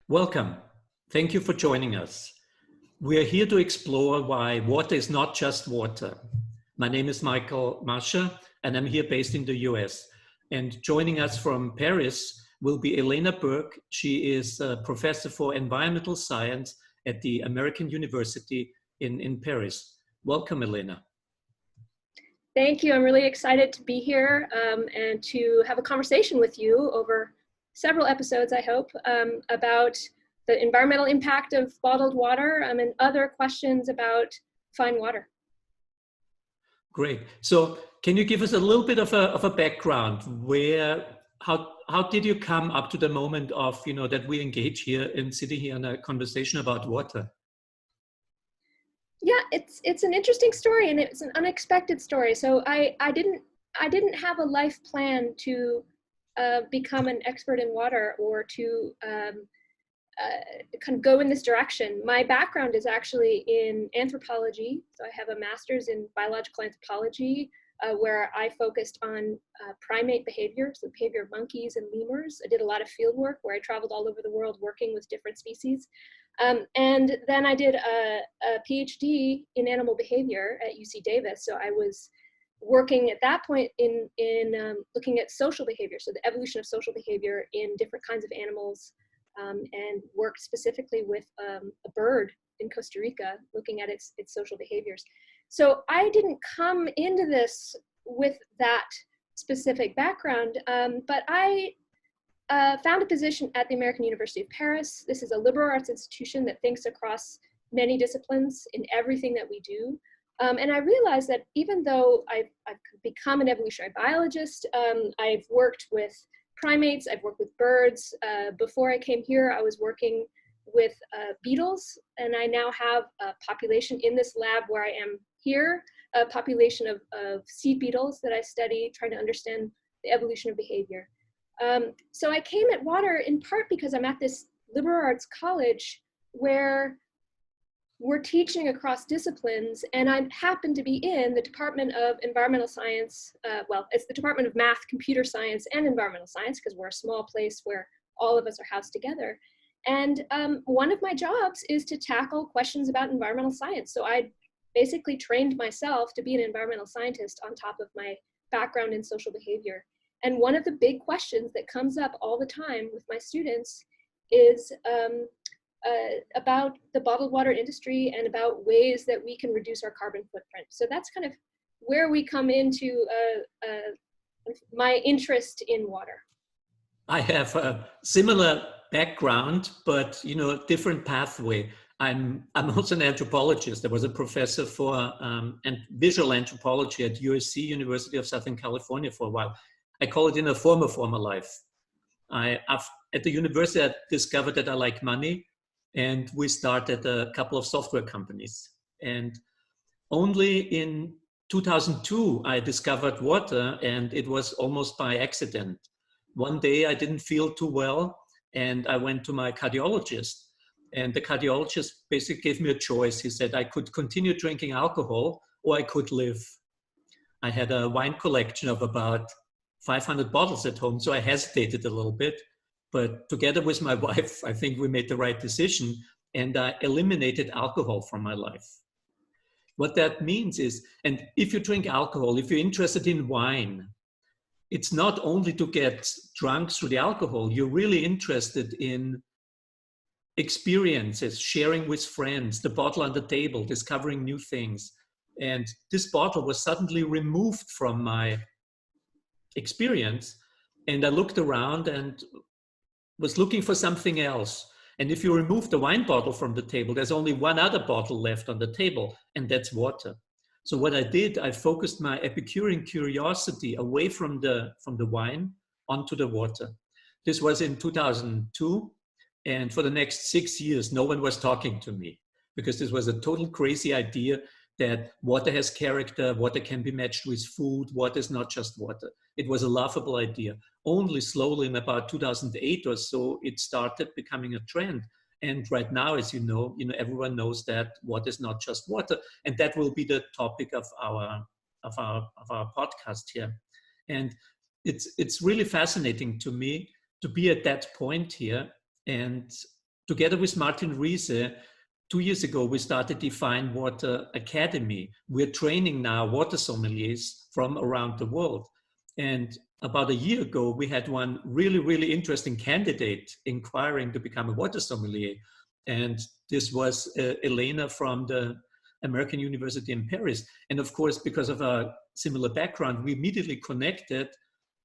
Welcome. Thank you for joining us. We are here to explore why water is not just water. My name is Michael Mascher, and I'm here based in the US. And joining us from Paris will be Elena Berg. She is a professor for environmental science at the American University in Paris. Welcome, Elena. Thank you. I'm really excited to be here and to have a conversation with you over several episodes, I hope, about the environmental impact of bottled water and other questions about fine water. Great. So can you give us a little bit of a background how did you come up to the moment of, that we engage here and sitting here in a conversation about water? Yeah, it's an interesting story, and it's an unexpected story. So I didn't have a life plan to become an expert in water or to kind of go in this direction. My background is actually in anthropology. So I have a master's in biological anthropology where I focused on primate behavior, so the behavior of monkeys and lemurs. I did a lot of field work where I traveled all over the world working with different species. And then I did a PhD in animal behavior at UC Davis. So I was working at that point in looking at social behavior, so the evolution of social behavior in different kinds of animals, and worked specifically with a bird in Costa Rica, looking at its social behaviors. So I didn't come into this with that specific background, but I found a position at the American University of Paris. This is a liberal arts institution that thinks across many disciplines in everything that we do. And I realized that even though I've become an evolutionary biologist, I've worked with primates, I've worked with birds. Before I came here, I was working with beetles, and I now have a population in this lab where I am here, a population of seed beetles that I study, trying to understand the evolution of behavior. So I came at water in part because I'm at this liberal arts college where we're teaching across disciplines, and I happen to be in the Department of Environmental Science. Well, it's the Department of Math, Computer Science, and Environmental Science, because we're a small place where all of us are housed together. And one of my jobs is to tackle questions about environmental science. So I basically trained myself to be an environmental scientist on top of my background in social behavior. And one of the big questions that comes up all the time with my students is about the bottled water industry and about ways that we can reduce our carbon footprint. So that's kind of where we come into my interest in water. I have a similar background, but different pathway. I'm also an anthropologist. I was a professor for visual anthropology at USC, University of Southern California, for a while. I call it in a former life. At the university, I discovered that I like money, and we started a couple of software companies. And only in 2002, I discovered water, and it was almost by accident. One day I didn't feel too well, and I went to my cardiologist, and the cardiologist basically gave me a choice. He said I could continue drinking alcohol or I could live. I had a wine collection of about 500 bottles at home, so I hesitated a little bit. But together with my wife, I think we made the right decision, and I eliminated alcohol from my life. What that means is, and if you drink alcohol, if you're interested in wine, it's not only to get drunk through the alcohol, you're really interested in experiences, sharing with friends, the bottle on the table, discovering new things. And this bottle was suddenly removed from my experience, and I looked around and was looking for something else. And if you remove the wine bottle from the table, there's only one other bottle left on the table, and that's water. So what I did, I focused my Epicurean curiosity away from the wine onto the water. This was in 2002, and for the next 6 years, no one was talking to me, because this was a total crazy idea that water has character, water can be matched with food, water is not just water. It was a laughable idea. Only slowly in about 2008 or so, it started becoming a trend. And right now, as you know, everyone knows that water is not just water, and that will be the topic of our podcast here. And it's really fascinating to me to be at that point here and together with Martin Riese, 2 years ago, we started Define Water Academy. We're training now water sommeliers from around the world. And about a year ago, we had one really, really interesting candidate inquiring to become a water sommelier. And this was Elena from the American University in Paris. And of course, because of our similar background, we immediately connected.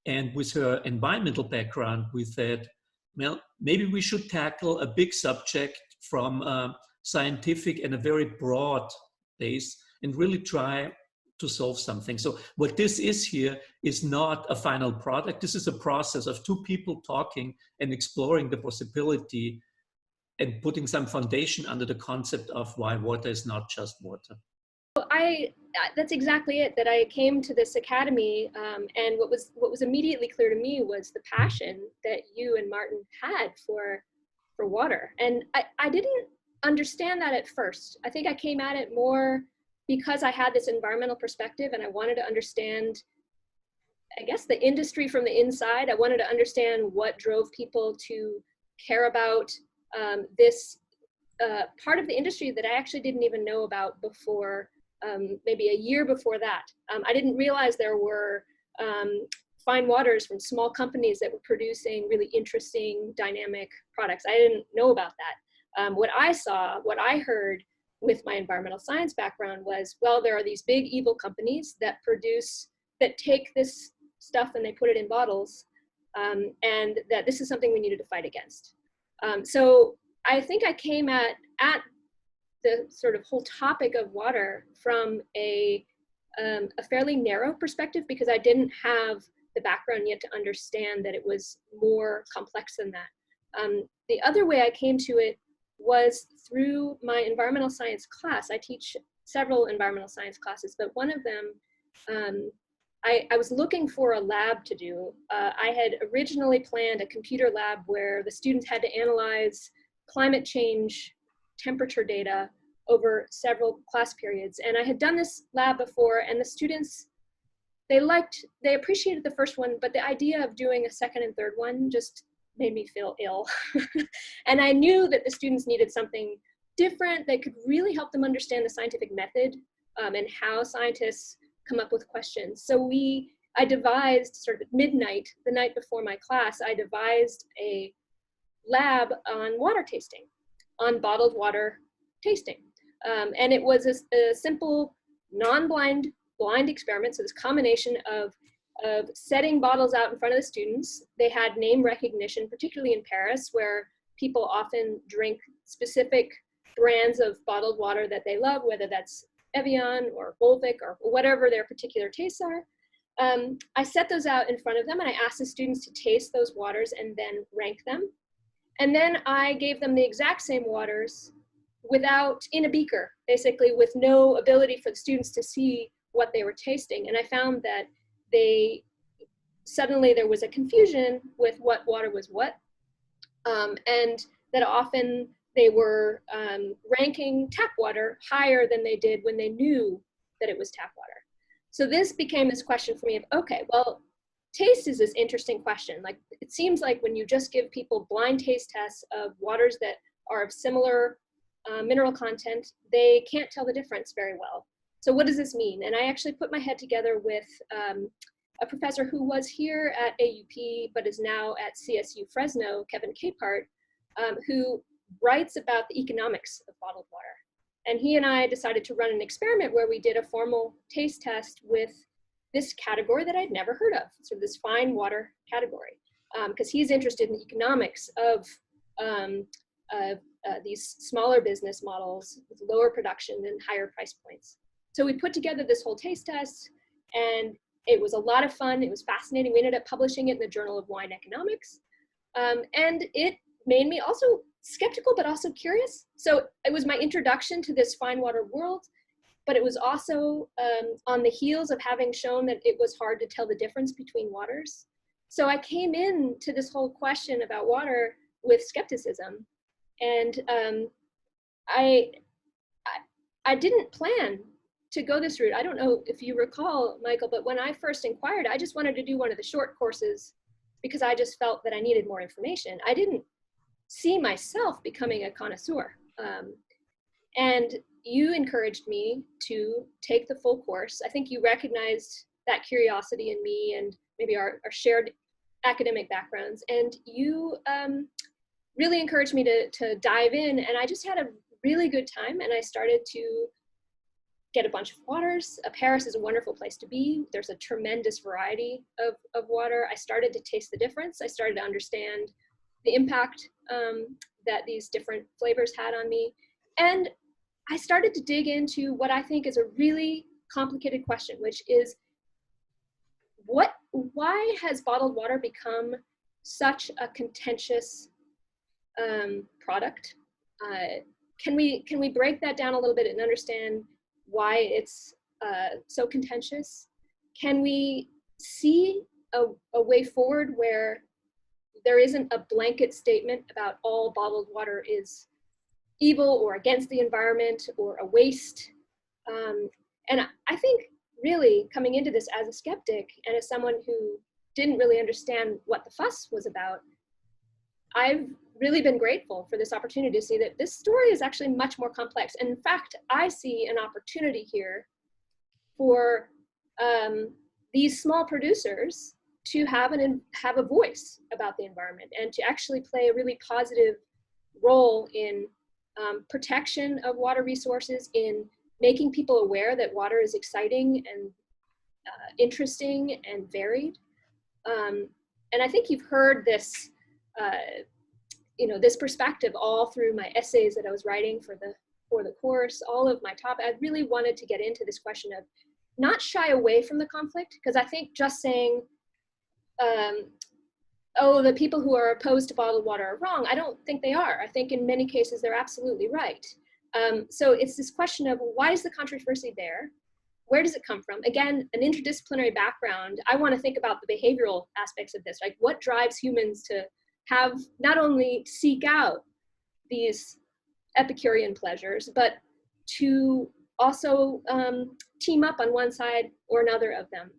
And with her environmental background, we said, well, maybe we should tackle a big subject from a scientific and a very broad base and really try to solve something. So what this is here is not a final product. This is a process of two people talking and exploring the possibility and putting some foundation under the concept of why water is not just water. That's exactly it, that I came to this academy, and what was immediately clear to me was the passion that you and Martin had for water. And I didn't understand that at first. I think I came at it more because I had this environmental perspective and I wanted to understand, I guess, the industry from the inside. I wanted to understand what drove people to care about this part of the industry that I actually didn't even know about before, maybe a year before that. I didn't realize there were fine waters from small companies that were producing really interesting, dynamic products. I didn't know about that. What I saw, what I heard with my environmental science background was, well, there are these big evil companies that take this stuff and they put it in bottles, and that this is something we needed to fight against. So I think I came at the sort of whole topic of water from a fairly narrow perspective, because I didn't have the background yet to understand that it was more complex than that. The other way I came to it was through my environmental science class. I teach several environmental science classes, but one of them, I was looking for a lab to do. I had originally planned a computer lab where the students had to analyze climate change temperature data over several class periods. And I had done this lab before, and the students, they appreciated the first one, but the idea of doing a second and third one just made me feel ill. And I knew that the students needed something different that could really help them understand the scientific method and how scientists come up with questions. So I devised, sort of at midnight, the night before my class, I devised a lab on water tasting, on bottled water tasting. And it was a simple, non-blind, blind experiment. So this combination of setting bottles out in front of the students. They had name recognition, particularly in Paris, where people often drink specific brands of bottled water that they love, whether that's Evian or Volvic or whatever their particular tastes are. I set those out in front of them and I asked the students to taste those waters and then rank them. And then I gave them the exact same waters in a beaker, basically with no ability for the students to see what they were tasting. And I found that suddenly there was a confusion with what water was what, and that often they were ranking tap water higher than they did when they knew that it was tap water. So this became this question for me of, okay, well, taste is this interesting question. Like, it seems like when you just give people blind taste tests of waters that are of similar mineral content, they can't tell the difference very well. So what does this mean? And I actually put my head together with a professor who was here at AUP, but is now at CSU Fresno, Kevin Capehart, who writes about the economics of bottled water. And he and I decided to run an experiment where we did a formal taste test with this category that I'd never heard of, so this fine water category, because he's interested in the economics of these smaller business models with lower production and higher price points. So we put together this whole taste test, and it was a lot of fun. It was fascinating. We ended up publishing it in the Journal of Wine Economics. And it made me also skeptical, but also curious. So it was my introduction to this fine water world, but it was also on the heels of having shown that it was hard to tell the difference between waters. So I came into this whole question about water with skepticism. And I didn't plan to go this route. I don't know if you recall, Michael, but when I first inquired, I just wanted to do one of the short courses because I just felt that I needed more information. I didn't see myself becoming a connoisseur. And you encouraged me to take the full course. I think you recognized that curiosity in me and maybe our shared academic backgrounds. And you really encouraged me to dive in. And I just had a really good time. And I started to get a bunch of waters. Paris is a wonderful place to be. There's a tremendous variety of water. I started to taste the difference. I started to understand the impact that these different flavors had on me. And I started to dig into what I think is a really complicated question, which is why has bottled water become such a contentious product? Can we break that down a little bit and understand why it's so contentious? Can we see a way forward where there isn't a blanket statement about all bottled water is evil or against the environment or a waste? And I think really coming into this as a skeptic and as someone who didn't really understand what the fuss was about, I've really been grateful for this opportunity to see that this story is actually much more complex. And in fact, I see an opportunity here for these small producers to have a voice about the environment and to actually play a really positive role in protection of water resources, in making people aware that water is exciting and interesting and varied. And I think you've heard this, this perspective all through my essays that I was writing for the course, all of my I really wanted to get into this question of not shy away from the conflict, because I think just saying, the people who are opposed to bottled water are wrong, I don't think they are. I think in many cases they're absolutely right. So it's this question of why is the controversy there? Where does it come from? Again, an interdisciplinary background. I want to think about the behavioral aspects of this, like what drives humans to have not only seek out these Epicurean pleasures, but to also team up on one side or another of them.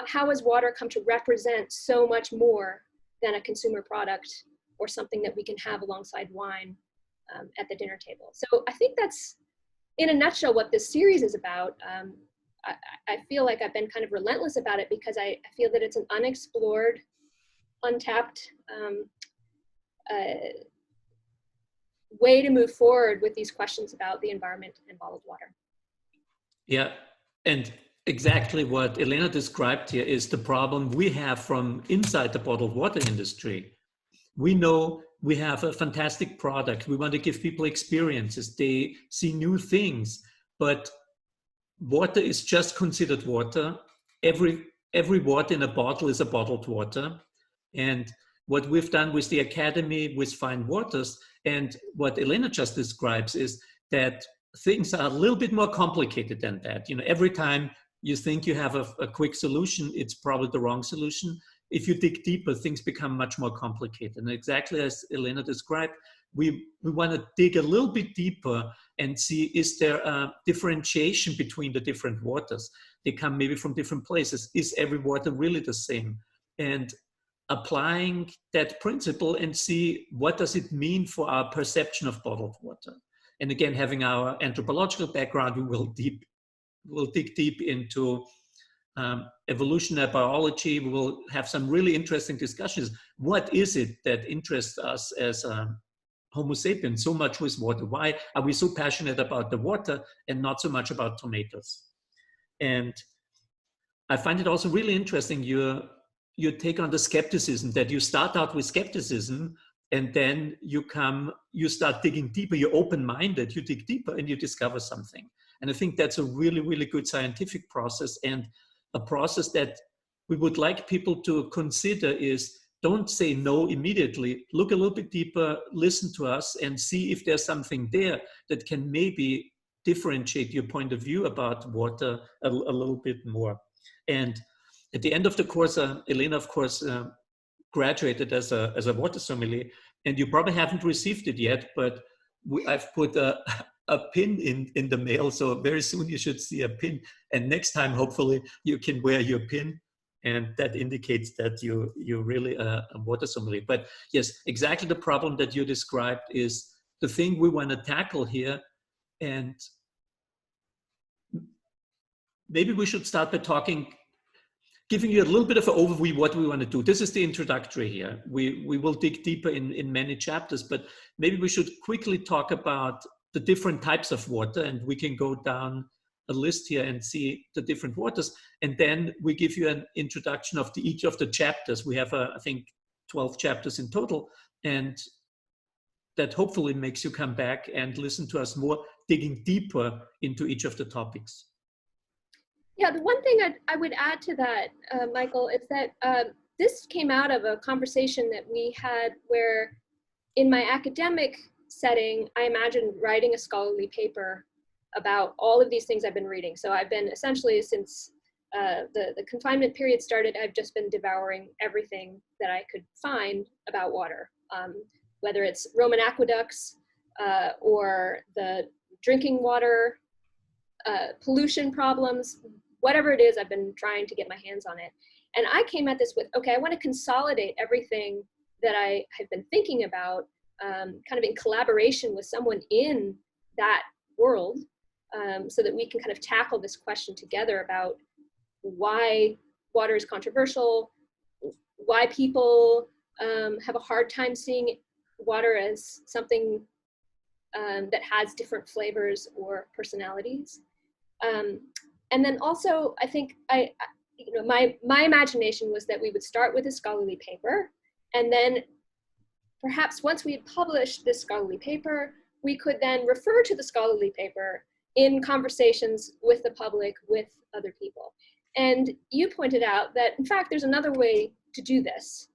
How has water come to represent so much more than a consumer product or something that we can have alongside wine at the dinner table? So I think that's, in a nutshell, what this series is about. I feel like I've been kind of relentless about it because I feel that it's an unexplored, untapped way to move forward with these questions about the environment and bottled water. Yeah, and exactly what Elena described here is the problem we have from inside the bottled water industry. We know we have a fantastic product. We want to give people experiences. They see new things, but water is just considered water. Every water in a bottle is a bottled water. And what we've done with the Academy, with Fine Waters, and what Elena just describes is that things are a little bit more complicated than that. Every time you think you have a quick solution, it's probably the wrong solution. If you dig deeper, things become much more complicated. And exactly as Elena described, we want to dig a little bit deeper and see, is there a differentiation between the different waters? They come maybe from different places. Is every water really the same? And applying that principle and see what does it mean for our perception of bottled water. And again, having our anthropological background, we will dig deep into evolutionary biology. We will have some really interesting discussions. What is it that interests us as Homo sapiens so much with water? Why are we so passionate about the water and not so much about tomatoes? And I find it also really interesting, your take on the skepticism, that you start out with skepticism and then you start digging deeper, you're open-minded, you dig deeper and you discover something. And I think that's a really, really good scientific process, and a process that we would like people to consider is, don't say no immediately, look a little bit deeper, listen to us and see if there's something there that can maybe differentiate your point of view about water a little bit more. And at the end of the course, Elena, of course, graduated as a water sommelier, and you probably haven't received it yet, but I've put a pin in the mail, so very soon you should see a pin. And next time, hopefully, you can wear your pin And that indicates that you're really a water sommelier. But yes, exactly the problem that you described is the thing we want to tackle here. And maybe we should start by giving you a little bit of an overview what we want to do. This is the introductory here. We will dig deeper in many chapters, but maybe we should quickly talk about the different types of water, and we can go down a list here and see the different waters. And then we give you an introduction of each of the chapters. We have, I think, 12 chapters in total. And that hopefully makes you come back and listen to us more, digging deeper into each of the topics. Yeah, the one thing I would add to that, Michael, is that this came out of a conversation that we had where in my academic setting, I imagined writing a scholarly paper about all of these things I've been reading. So I've been essentially, since the confinement period started, I've just been devouring everything that I could find about water, whether it's Roman aqueducts or the drinking water pollution problems, whatever it is, I've been trying to get my hands on it. And I came at this with, okay, I want to consolidate everything that I have been thinking about kind of in collaboration with someone in that world, so that we can kind of tackle this question together about why water is controversial, why people have a hard time seeing water as something that has different flavors or personalities. And then also, I think my imagination was that we would start with a scholarly paper, and then perhaps once we had published this scholarly paper, we could then refer to the scholarly paper in conversations with the public, with other people. And you pointed out that, in fact, there's another way to do this.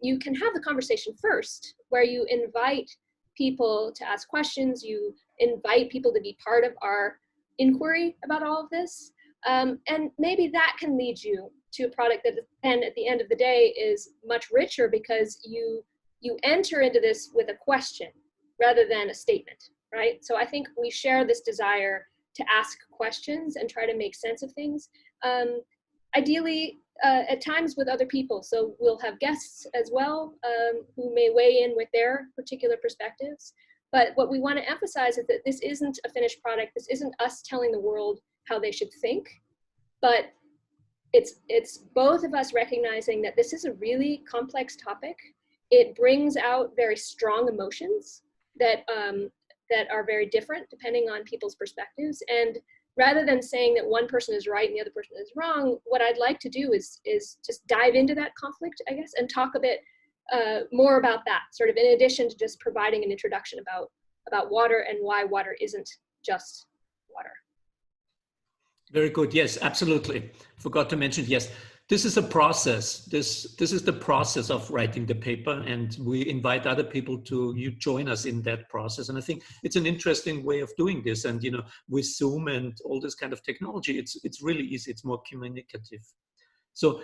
You can have the conversation first, where you invite people to ask questions, you invite people to be part of our inquiry about all of this. And maybe that can lead you to a product that then at the end of the day is much richer, because you enter into this with a question rather than a statement, right? So I think we share this desire to ask questions and try to make sense of things. Ideally, at times with other people. So we'll have guests as well who may weigh in with their particular perspectives. But what we want to emphasize is that this isn't a finished product. This isn't us telling the world how they should think, but it's both of us recognizing that this is a really complex topic. It brings out very strong emotions that are very different depending on people's perspectives. And rather than saying that one person is right and the other person is wrong, what I'd like to do is just dive into that conflict, I guess, and talk a bit more about that, sort of in addition to just providing an introduction about water and why water isn't just water. Very good. Yes, absolutely. Forgot to mention, yes, this is a process. This is the process of writing the paper, and we invite other people to join us in that process. And I think it's an interesting way of doing this. And with Zoom and all this kind of technology, it's really easy. It's more communicative. So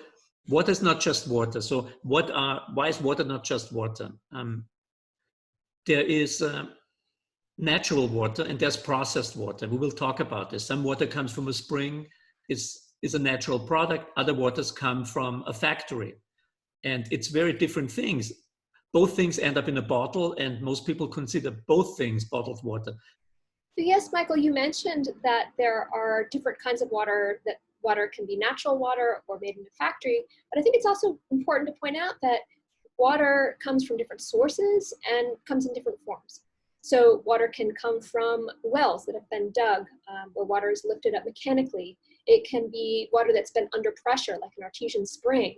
water is not just water. So why is water not just water? There is natural water and there's processed water. We will talk about this. Some water comes from a spring, is a natural product. Other waters come from a factory. And it's very different things. Both things end up in a bottle, and most people consider both things bottled water. Yes, Michael, you mentioned that there are different kinds of water, that water can be natural water or made in a factory. But I think it's also important to point out that water comes from different sources and comes in different forms. So water can come from wells that have been dug, where water is lifted up mechanically. It can be water that's been under pressure, like an artesian spring.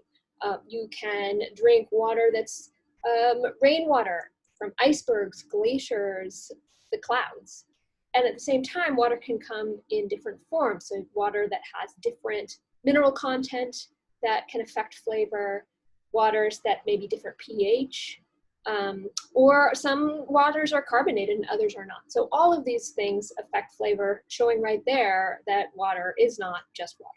You can drink water that's rainwater from icebergs, glaciers, the clouds. And at the same time, water can come in different forms. So water that has different mineral content that can affect flavor, waters that may be different pH, or some waters are carbonated and others are not. So all of these things affect flavor, showing right there that water is not just water.